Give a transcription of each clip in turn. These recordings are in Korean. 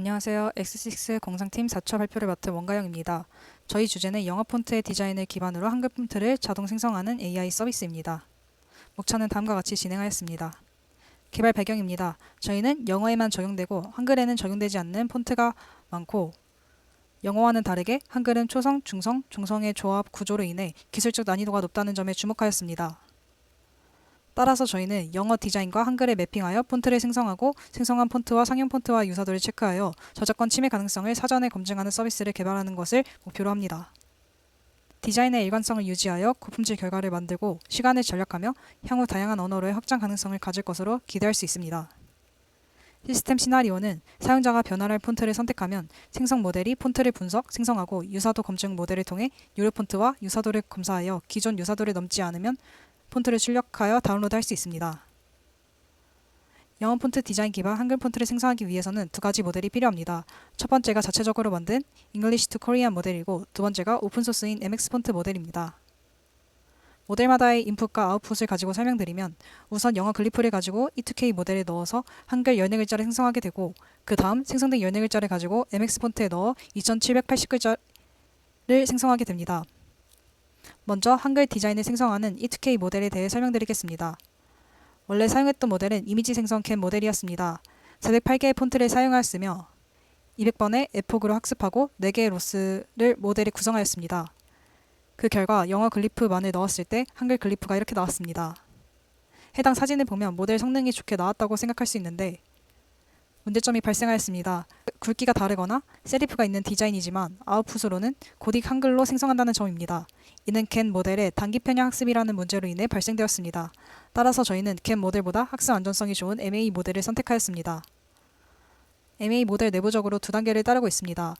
안녕하세요. X6 공상팀 4차 발표를 맡은 원가영입니다. 저희 주제는 영어 폰트의 디자인을 기반으로 한글 폰트를 자동 생성하는 AI 서비스입니다. 목차는 다음과 같이 진행하였습니다. 개발 배경입니다. 저희는 영어에만 적용되고 한글에는 적용되지 않는 폰트가 많고 영어와는 다르게 한글은 초성, 중성, 중성의 조합 구조로 인해 기술적 난이도가 높다는 점에 주목하였습니다. 따라서 저희는 영어 디자인과 한글에 매핑하여 폰트를 생성하고 생성한 폰트와 상용 폰트와 유사도를 체크하여 저작권 침해 가능성을 사전에 검증하는 서비스를 개발하는 것을 목표로 합니다. 디자인의 일관성을 유지하여 고품질 결과를 만들고 시간을 절약하며 향후 다양한 언어로의 확장 가능성을 가질 것으로 기대할 수 있습니다. 시스템 시나리오는 사용자가 변환할 폰트를 선택하면 생성 모델이 폰트를 분석, 생성하고 유사도 검증 모델을 통해 유료 폰트와 유사도를 검사하여 기존 유사도를 넘지 않으면 폰트를 출력하여 다운로드할 수 있습니다. 영어 폰트 디자인 기반 한글 폰트를 생성하기 위해서는 두 가지 모델이 필요합니다. 첫 번째가 자체적으로 만든 English to Korean 모델이고 두 번째가 오픈소스인 MX 폰트 모델입니다. 모델마다의 인풋과 아웃풋을 가지고 설명드리면 우선 영어 글리프를 가지고 E2K 모델에 넣어서 한글 14글자를 생성하게 되고 그 다음 생성된 14글자를 가지고 MX 폰트에 넣어 2780글자를 생성하게 됩니다. 먼저 한글 디자인을 생성하는 E2K 모델에 대해 설명드리겠습니다. 원래 사용했던 모델은 이미지 생성 캔 모델이었습니다. 408개의 폰트를 사용하였으며 200번의 에폭으로 학습하고 4개의 로스를 모델이 구성하였습니다. 그 결과 영어 글리프만을 넣었을 때 한글 글리프가 이렇게 나왔습니다. 해당 사진을 보면 모델 성능이 좋게 나왔다고 생각할 수 있는데 문제점이 발생하였습니다. 굵기가 다르거나 세리프가 있는 디자인이지만 아웃풋으로는 고딕 한글로 생성한다는 점입니다. 이는 겐 모델의 단기 편향 학습이라는 문제로 인해 발생되었습니다. 따라서 저희는 겐 모델보다 학습 안전성이 좋은 MA 모델을 선택하였습니다. MA 모델 내부적으로 두 단계를 따르고 있습니다.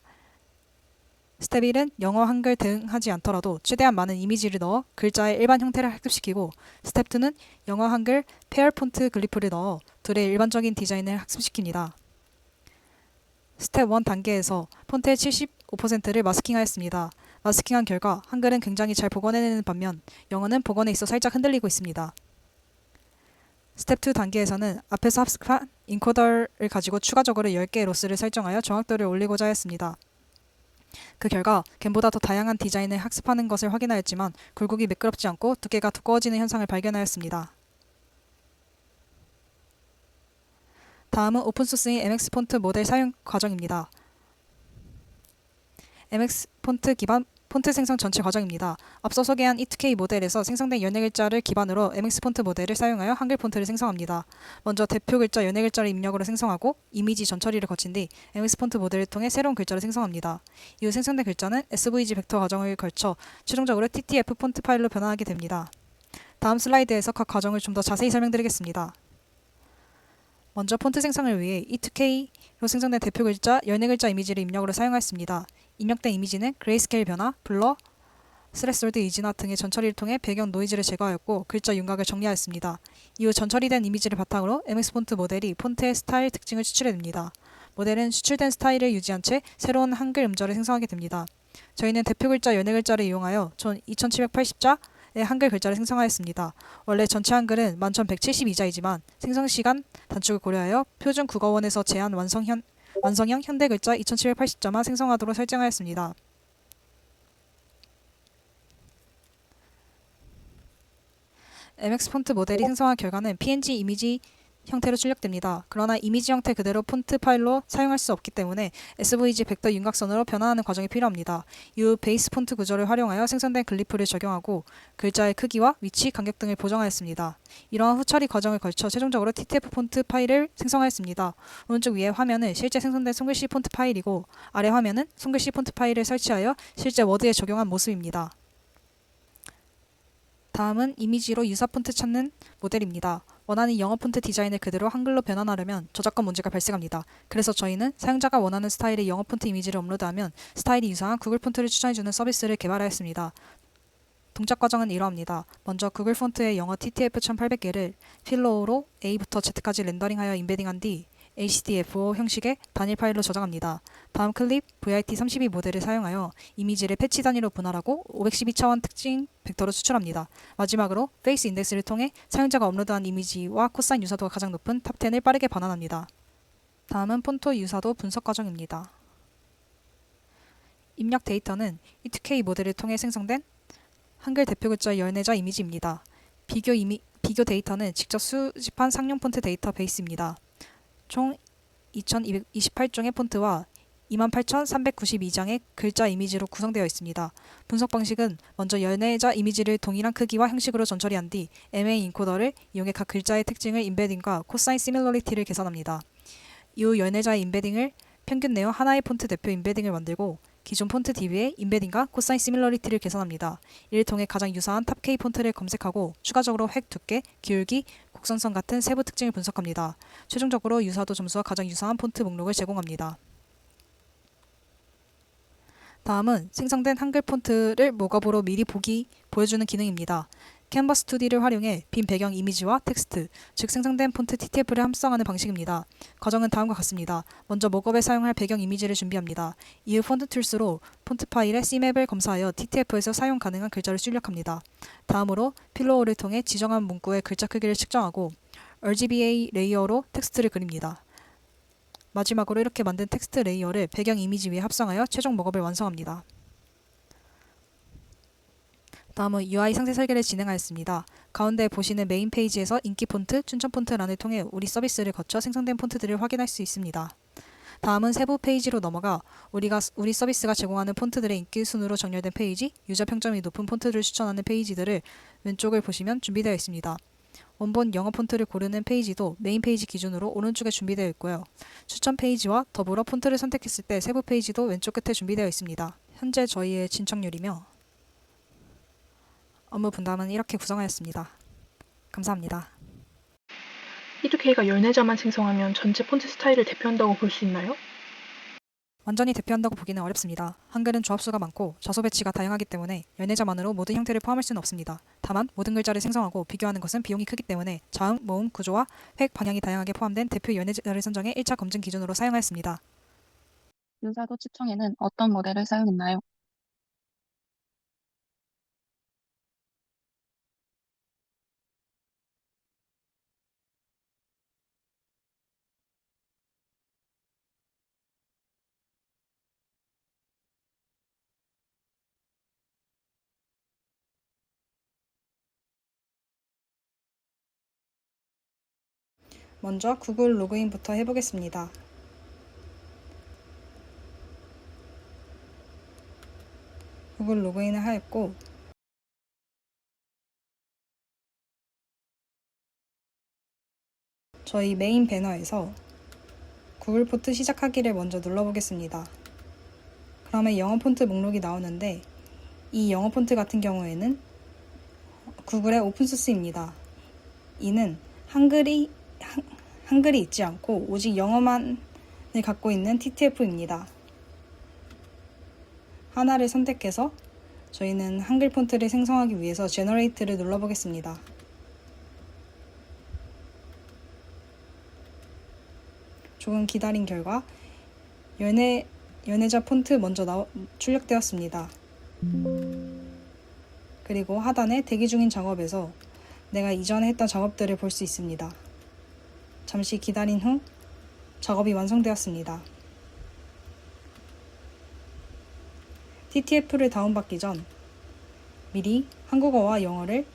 스텝 1은 영어, 한글 대응하지 않더라도 최대한 많은 이미지를 넣어 글자의 일반 형태를 학습시키고 스텝 2는 영어, 한글, 페어 폰트 글리프를 넣어 둘의 일반적인 디자인을 학습시킵니다. 스텝 1 단계에서 폰트의 75%를 마스킹하였습니다. 마스킹한 결과 한글은 굉장히 잘 복원해내는 반면 영어는 복원에 있어 살짝 흔들리고 있습니다. 스텝 2 단계에서는 앞에서 학습한 인코더를 가지고 추가적으로 10개의 로스를 설정하여 정확도를 올리고자 했습니다. 그 결과 겐보다 더 다양한 디자인을 학습하는 것을 확인하였지만 굴곡이 매끄럽지 않고 두께가 두꺼워지는 현상을 발견하였습니다. 다음은 오픈소스인 MX 폰트 모델 사용 과정입니다. MX 폰트 기반 폰트 생성 전체 과정입니다. 앞서 소개한 E2K 모델에서 생성된 14글자를 기반으로 MX 폰트 모델을 사용하여 한글 폰트를 생성합니다. 먼저 대표 글자 14글자를 입력으로 생성하고 이미지 전처리를 거친 뒤 MX 폰트 모델을 통해 새로운 글자를 생성합니다. 이후 생성된 글자는 SVG 벡터 과정을 거쳐 최종적으로 TTF 폰트 파일로 변환하게 됩니다. 다음 슬라이드에서 각 과정을 좀 더 자세히 설명드리겠습니다. 먼저 폰트 생성을 위해 E2K로 생성된 대표 글자 14글자 이미지를 입력으로 사용하였습니다. 입력된 이미지는 그레이스케일 변화, 블러, 스레솔드 이진화 등의 전처리를 통해 배경 노이즈를 제거하였고 글자 윤곽을 정리하였습니다. 이후 전처리된 이미지를 바탕으로 MX 폰트 모델이 폰트의 스타일 특징을 추출해냅니다. 모델은 추출된 스타일을 유지한 채 새로운 한글 음절을 생성하게 됩니다. 저희는 대표 글자 14글자를 이용하여 총 2780자의 한글 글자를 생성하였습니다. 원래 전체 한글은 1172자이지만 생성시간 단축을 고려하여 표준 국어원에서 제한 완성형 현대 글자 2780자만 생성하도록 설정하였습니다. MX 폰트 모델이 생성한 결과는 PNG 이미지 형태로 출력됩니다. 그러나 이미지 형태 그대로 폰트 파일로 사용할 수 없기 때문에 SVG 벡터 윤곽선으로 변환하는 과정이 필요합니다. 이후 베이스 폰트 구조를 활용하여 생성된 글리프를 적용하고 글자의 크기와 위치, 간격 등을 보정하였습니다. 이러한 후처리 과정을 거쳐 최종적으로 TTF 폰트 파일을 생성하였습니다. 오른쪽 위의 화면은 실제 생성된 손글씨 폰트 파일이고 아래 화면은 손글씨 폰트 파일을 설치하여 실제 워드에 적용한 모습입니다. 다음은 이미지로 유사 폰트 찾는 모델입니다. 원하는 영어 폰트 디자인을 그대로 한글로 변환하려면 저작권 문제가 발생합니다. 그래서 저희는 사용자가 원하는 스타일의 영어 폰트 이미지를 업로드하면 스타일이 유사한 구글 폰트를 추천해주는 서비스를 개발하였습니다. 동작 과정은 이러합니다. 먼저 구글 폰트의 영어 TTF 1800개를 필로우로 A부터 Z까지 렌더링하여 임베딩한 뒤 HTF5 형식의 단일 파일로 저장합니다. 다음 클립 VIT32 모델을 사용하여 이미지를 패치 단위로 분할하고 512차원 특징 벡터로 수출합니다. 마지막으로 페이스 인덱스를 통해 사용자가 업로드한 이미지와 코사인 유사도가 가장 높은 탑10을 빠르게 반환합니다. 다음은 폰트 유사도 분석 과정입니다. 입력 데이터는 E2K 모델을 통해 생성된 한글 대표 글자 연애자 이미지입니다. 비교 데이터는 직접 수집한 상용 폰트 데이터베이스입니다. 총 2228종의 폰트와 28,392장의 글자 이미지로 구성되어 있습니다. 분석 방식은 먼저 연애자 이미지를 동일한 크기와 형식으로 전처리한 뒤 MA 인코더를 이용해 각 글자의 특징을 인베딩과 코사인 시밀러리티를 계산합니다. 이후 연애자의 인베딩을 평균 내어 하나의 폰트 대표 인베딩을 만들고 기존 폰트 DB의 인베딩과 코사인 시밀러리티를 계산합니다. 이를 통해 가장 유사한 탑K 폰트를 검색하고 추가적으로 획 두께, 기울기, 곡선성 같은 세부 특징을 분석합니다. 최종적으로 유사도 점수와 가장 유사한 폰트 목록을 제공합니다. 다음은 생성된 한글 폰트를 모갑으로 미리 보여주는 기능입니다. 캔버스 2D를 활용해 빈 배경 이미지와 텍스트, 즉 생성된 폰트 TTF를 합성하는 방식입니다. 과정은 다음과 같습니다. 먼저 모갑에 사용할 배경 이미지를 준비합니다. 이후 폰트 툴스로 폰트 파일의 C맵을 검사하여 TTF에서 사용 가능한 글자를 출력합니다. 다음으로 필로우를 통해 지정한 문구의 글자 크기를 측정하고 RGBA 레이어로 텍스트를 그립니다. 마지막으로 이렇게 만든 텍스트 레이어를 배경 이미지 위에 합성하여 최종 모갑을 완성합니다. 다음은 UI 상세 설계를 진행하였습니다. 가운데 보시는 메인 페이지에서 인기 폰트, 춘천 폰트란을 통해 우리 서비스를 거쳐 생성된 폰트들을 확인할 수 있습니다. 다음은 세부 페이지로 넘어가 우리 서비스가 제공하는 폰트들의 인기 순으로 정렬된 페이지, 유저 평점이 높은 폰트를 추천하는 페이지들을 왼쪽을 보시면 준비되어 있습니다. 원본 영어 폰트를 고르는 페이지도 메인 페이지 기준으로 오른쪽에 준비되어 있고요. 추천 페이지와 더불어 폰트를 선택했을 때 세부 페이지도 왼쪽 끝에 준비되어 있습니다. 현재 저희의 진척률이며 업무 분담은 이렇게 구성하였습니다. 감사합니다. E2K가 연애자만 생성하면 전체 폰트 스타일을 대표한다고 볼 수 있나요? 완전히 대표한다고 보기는 어렵습니다. 한글은 조합수가 많고 좌소 배치가 다양하기 때문에 연애자만으로 모든 형태를 포함할 수는 없습니다. 다만 모든 글자를 생성하고 비교하는 것은 비용이 크기 때문에 자음, 모음, 구조와 획, 방향이 다양하게 포함된 대표 연애자를 선정해 1차 검증 기준으로 사용하였습니다. 유사도 측정에는 어떤 모델을 사용했나요? 먼저 구글 로그인부터 해보겠습니다. 구글 로그인을 하였고 저희 메인 배너에서 구글 폰트 시작하기를 먼저 눌러보겠습니다. 그러면 영어 폰트 목록이 나오는데 이 영어 폰트 같은 경우에는 구글의 오픈소스입니다. 이는 한글이 있지 않고 오직 영어만을 갖고 있는 TTF입니다. 하나를 선택해서 저희는 한글 폰트를 생성하기 위해서 제너레이트를 눌러보겠습니다. 조금 기다린 결과 연애자 폰트 먼저 출력되었습니다. 그리고 하단에 대기 중인 작업에서 내가 이전에 했던 작업들을 볼 수 있습니다. 잠시 기다린 후 작업이 완성되었습니다. TTF를 다운받기 전 미리 한국어와 영어를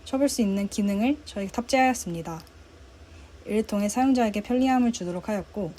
쳐볼 수 있는 기능을 저희 탑재하였습니다. 이를 통해 사용자에게 편리함을 주도록 하였고